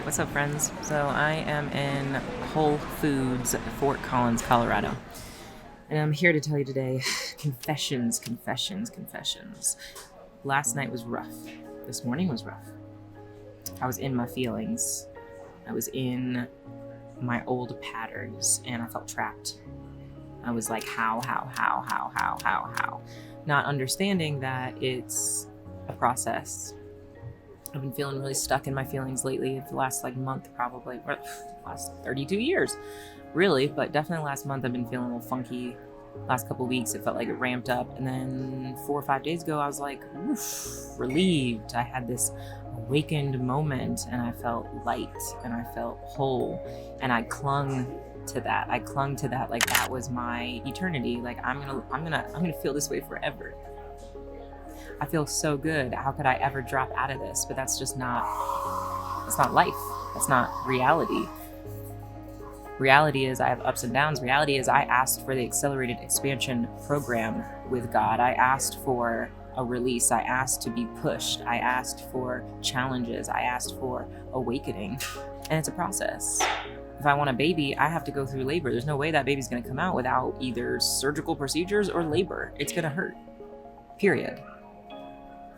right, what's up, friends? So I am in Whole Foods, Fort Collins, Colorado. And I'm here to tell you today confessions, confessions, confessions. Last night was rough. This morning was rough. I was in my feelings. I was in my old patterns and I felt trapped. I was like, how? Not understanding that it's a process. I've been feeling really stuck in my feelings lately for the last month, probably, or last 32 years, really, but definitely last month I've been feeling a little funky. Last couple of weeks, it felt like it ramped up, and then 4 or 5 days ago, I was like, oof, relieved. I had this awakened moment, and I felt light, and I felt whole, and I clung to that. I clung to that like that was my eternity. Like I'm gonna feel this way forever. I feel so good. How could I ever drop out of this? But that's not life. That's not reality. Reality is I have ups and downs. Reality is I asked for the accelerated expansion program with God. I asked for a release. I asked to be pushed. I asked for challenges. I asked for awakening. And it's a process. If I want a baby, I have to go through labor. There's no way that baby's going to come out without either surgical procedures or labor. It's going to hurt. Period.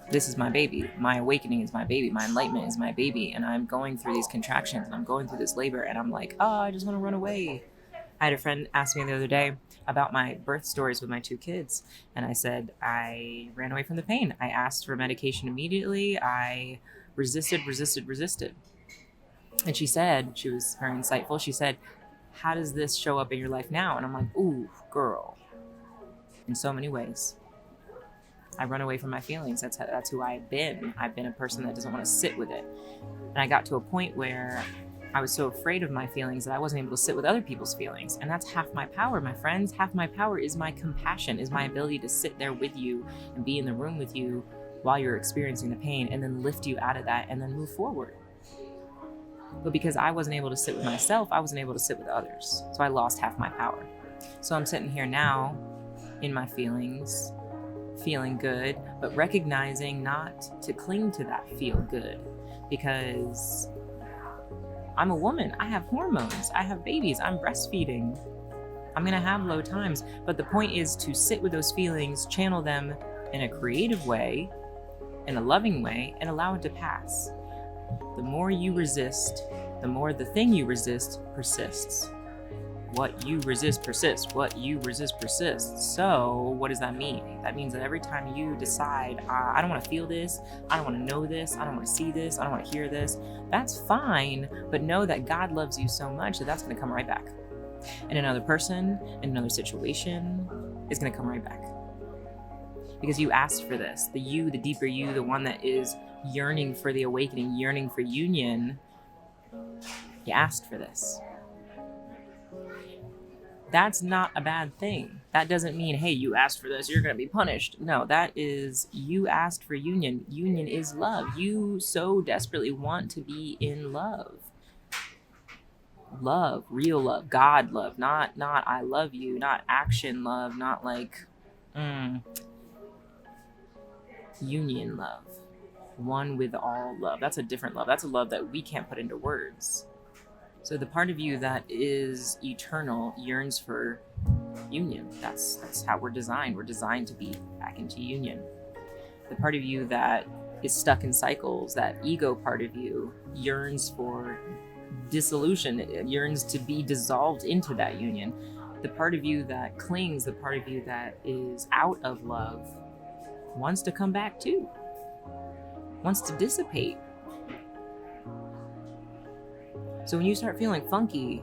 This is my baby. My awakening is my baby. My enlightenment is my baby. And I'm going through these contractions and I'm going through this labor and I'm like, oh, I just want to run away. I had a friend ask me the other day about my birth stories with my 2 kids. And I said, I ran away from the pain. I asked for medication immediately. I resisted. And she said, she was very insightful. She said, how does this show up in your life now? And I'm like, ooh, girl, in so many ways. I run away from my feelings. That's who I've been. I've been a person that doesn't want to sit with it. And I got to a point where I was so afraid of my feelings that I wasn't able to sit with other people's feelings. And that's half my power, my friends. Half my power is my compassion, is my ability to sit there with you and be in the room with you while you're experiencing the pain and then lift you out of that and then move forward. But because I wasn't able to sit with myself, I wasn't able to sit with others. So I lost half my power. So I'm sitting here now in my feelings, feeling good, but recognizing not to cling to that feel good, because I'm a woman. I have hormones. I have babies. I'm breastfeeding. I'm going to have low times. But the point is to sit with those feelings, channel them in a creative way, in a loving way, and allow it to pass. The more you resist, the more the thing you resist persists. What you resist persists. What you resist persists. So what does that mean? That means that every time you decide, I don't want to feel this, I don't want to know this, I don't want to see this, I don't want to hear this, that's fine, but know that God loves you so much that that's going to come right back. And another person, in another situation, is going to come right back. Because you asked for this. The you, the deeper you, the one that is yearning for the awakening, yearning for union, you asked for this. That's not a bad thing. That doesn't mean, hey, you asked for this, you're going to be punished. No, that is, you asked for union. Union is love. You so desperately want to be in love. Love, real love, God love, not I love you, not action love, not union love. One with all love. That's a different love. That's a love that we can't put into words. So the part of you that is eternal yearns for union. That's how we're designed. We're designed to be back into union. The part of you that is stuck in cycles, that ego part of you, yearns for dissolution. It yearns to be dissolved into that union. The part of you that clings, the part of you that is out of love, wants to come back too. Wants to dissipate. So when you start feeling funky,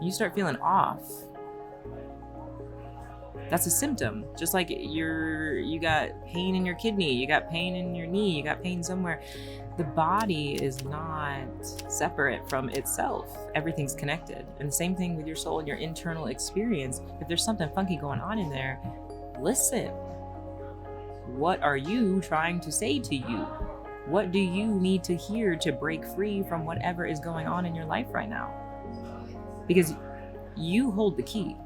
you start feeling off, that's a symptom. Just like you got pain in your kidney, you got pain in your knee, you got pain somewhere. The body is not separate from itself. Everything's connected. And the same thing with your soul and your internal experience. If there's something funky going on in there, listen. What are you trying to say to you? What do you need to hear to break free from whatever is going on in your life right now? Because you hold the key.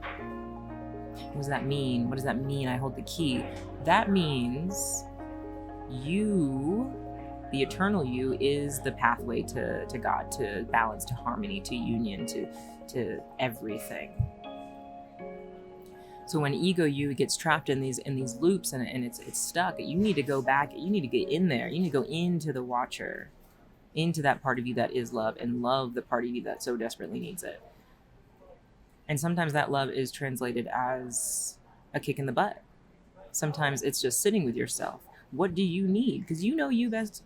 What does that mean? What does that mean, I hold the key? That means you The eternal you is the pathway to God, to balance, to harmony, to union, to everything. So when ego you gets trapped in these loops and it's stuck, you need to go back, you need to get in there, you need to go into the watcher, into that part of you that is love, and love the part of you that so desperately needs it. And sometimes that love is translated as a kick in the butt. Sometimes it's just sitting with yourself. What do you need? Because you know you best.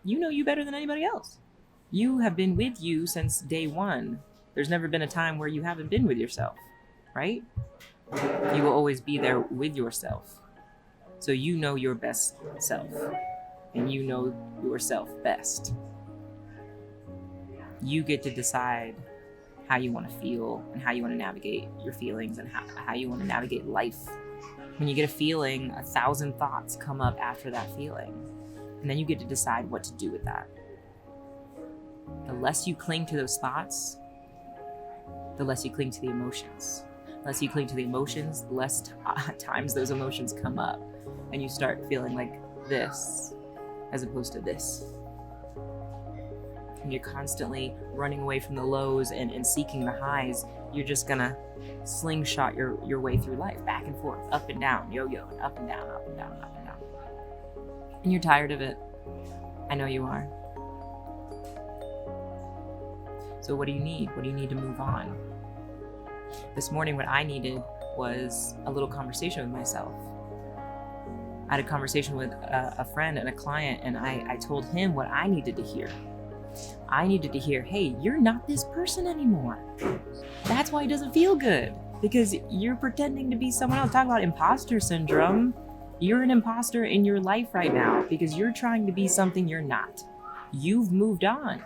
You know you better than anybody else. You have been with you since day one. There's never been a time where you haven't been with yourself, right? You will always be there with yourself. So you know your best self, and you know yourself best. You get to decide how you want to feel and how you want to navigate your feelings and how you want to navigate life. When you get a feeling, 1,000 thoughts come up after that feeling. And then you get to decide what to do with that. The less you cling to those thoughts, the less you cling to the emotions. The less you cling to the emotions, the less times those emotions come up. And you start feeling like this as opposed to this. And you're constantly running away from the lows and seeking the highs. You're just gonna slingshot your way through life, back and forth, up and down, yo-yo, up and down, up and down, up and down. And you're tired of it. I know you are. So what do you need? What do you need to move on? This morning, what I needed was a little conversation with myself. I had a conversation with a friend and a client, and I told him what I needed to hear. I needed to hear, hey, you're not this person anymore. That's why it doesn't feel good, because you're pretending to be someone else. Talk about imposter syndrome. You're an imposter in your life right now because you're trying to be something you're not. You've moved on.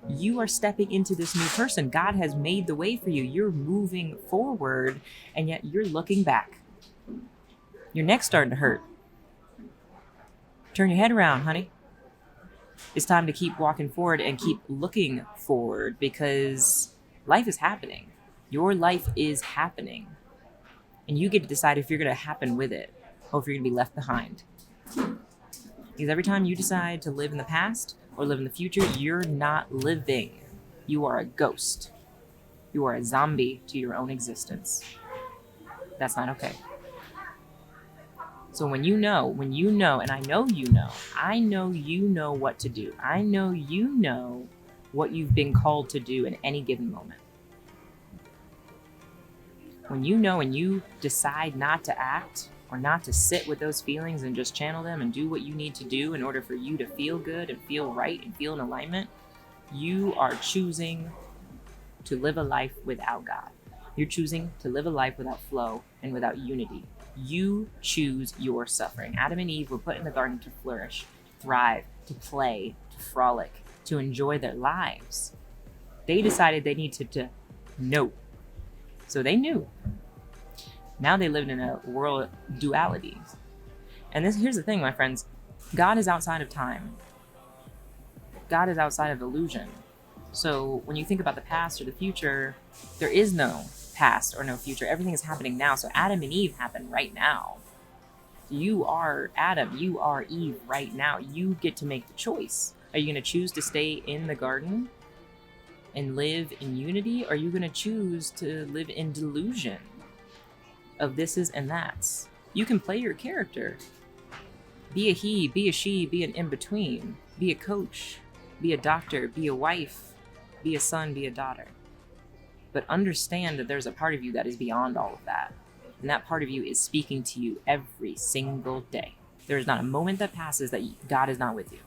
You are stepping into this new person. God has made the way for you. You're moving forward, and yet you're looking back. Your neck's starting to hurt. Turn your head around, honey. It's time to keep walking forward and keep looking forward, because life is happening. Your life is happening. And you get to decide if you're going to happen with it or if you're going to be left behind. Because every time you decide to live in the past or live in the future, you're not living. You are a ghost. You are a zombie to your own existence. That's not okay. So when you know, and I know you know what to do. I know you know what you've been called to do in any given moment. When you know and you decide not to act or not to sit with those feelings and just channel them and do what you need to do in order for you to feel good and feel right and feel in alignment, you are choosing to live a life without God. You're choosing to live a life without flow and without unity. You choose your suffering. Adam and Eve were put in the garden to flourish, to thrive, to play, to frolic, to enjoy their lives. They decided they needed to know. So they knew. Now they lived in a world of dualities. And here's the thing, my friends. God is outside of time. God is outside of illusion. So when you think about the past or the future, there is no past or no future. Everything is happening now. So Adam and Eve happen right now. You are Adam. You are Eve right now. You get to make the choice. Are you going to choose to stay in the garden and live in unity? Or are you going to choose to live in delusion of thises and that's? You can play your character. Be a he, be a she, be an in-between. Be a coach, be a doctor, be a wife, be a son, be a daughter. But understand that there's a part of you that is beyond all of that. And that part of you is speaking to you every single day. There is not a moment that passes that God is not with you.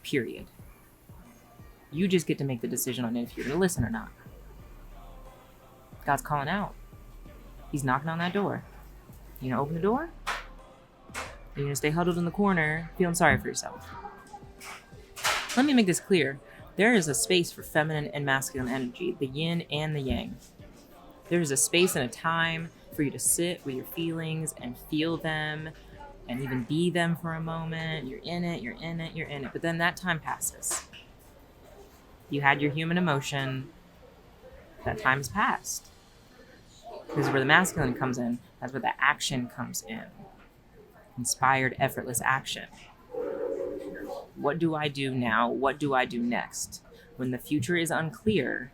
Period. You just get to make the decision on if you're going to listen or not. God's calling out. He's knocking on that door. You going to open the door? You're going to stay huddled in the corner feeling sorry for yourself. Let me make this clear. There is a space for feminine and masculine energy, the yin and the yang. There is a space and a time for you to sit with your feelings and feel them and even be them for a moment. You're in it, you're in it, you're in it. But then that time passes. You had your human emotion. That time has passed. This is where the masculine comes in. That's where the action comes in. Inspired, effortless action. What do I do now? What do I do next? When the future is unclear,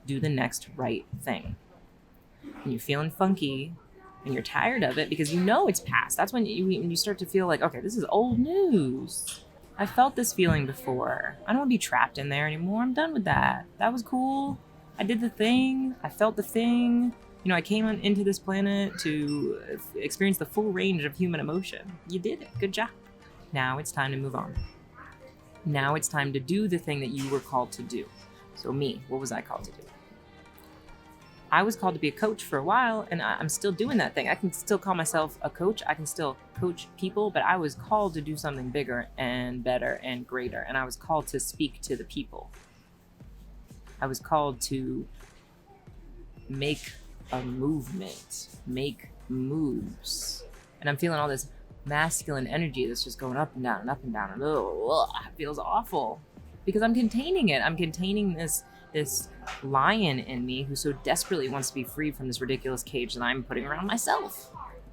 do the next right thing. When you're feeling funky and you're tired of it because you know it's past, that's when you start to feel like, okay, this is old news. I felt this feeling before. I don't want to be trapped in there anymore. I'm done with that. That was cool. I did the thing. I felt the thing. I came into this planet to experience the full range of human emotion. You did it. Good job. Now it's time to move on. Now it's time to do the thing that you were called to do. So me, what was I called to do? I was called to be a coach for a while, and I'm still doing that thing. I can still call myself a coach. I can still coach people, but I was called to do something bigger and better and greater. And I was called to speak to the people. I was called to make a movement, make moves. And I'm feeling all this masculine energy that's just going up and down and up and down. And it feels awful because I'm containing it. I'm containing this lion in me who so desperately wants to be free from this ridiculous cage that I'm putting around myself.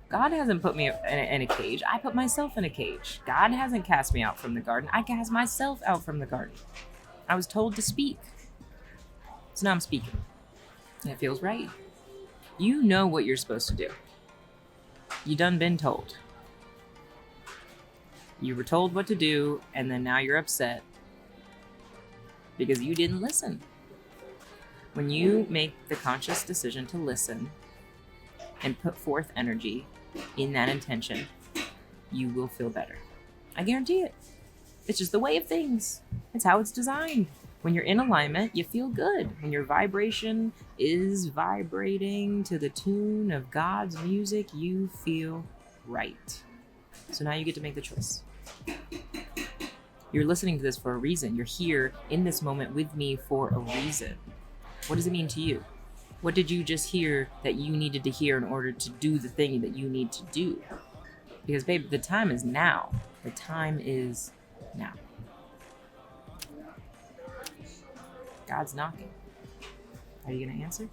God hasn't put me in a cage. I put myself in a cage. God hasn't cast me out from the garden. I cast myself out from the garden. I was told to speak. So now I'm speaking. And it feels right. You know what you're supposed to do. You done been told. You were told what to do, and then now you're upset because you didn't listen. When you make the conscious decision to listen and put forth energy in that intention, you will feel better. I guarantee it. It's just the way of things. It's how it's designed. When you're in alignment, you feel good. When your vibration is vibrating to the tune of God's music, you feel right. So now you get to make the choice. You're listening to this for a reason. You're here in this moment with me for a reason. What does it mean to you? What did you just hear that you needed to hear in order to do the thing that you need to do? Because, babe, the time is now. The time is now. God's knocking. Are you going to answer?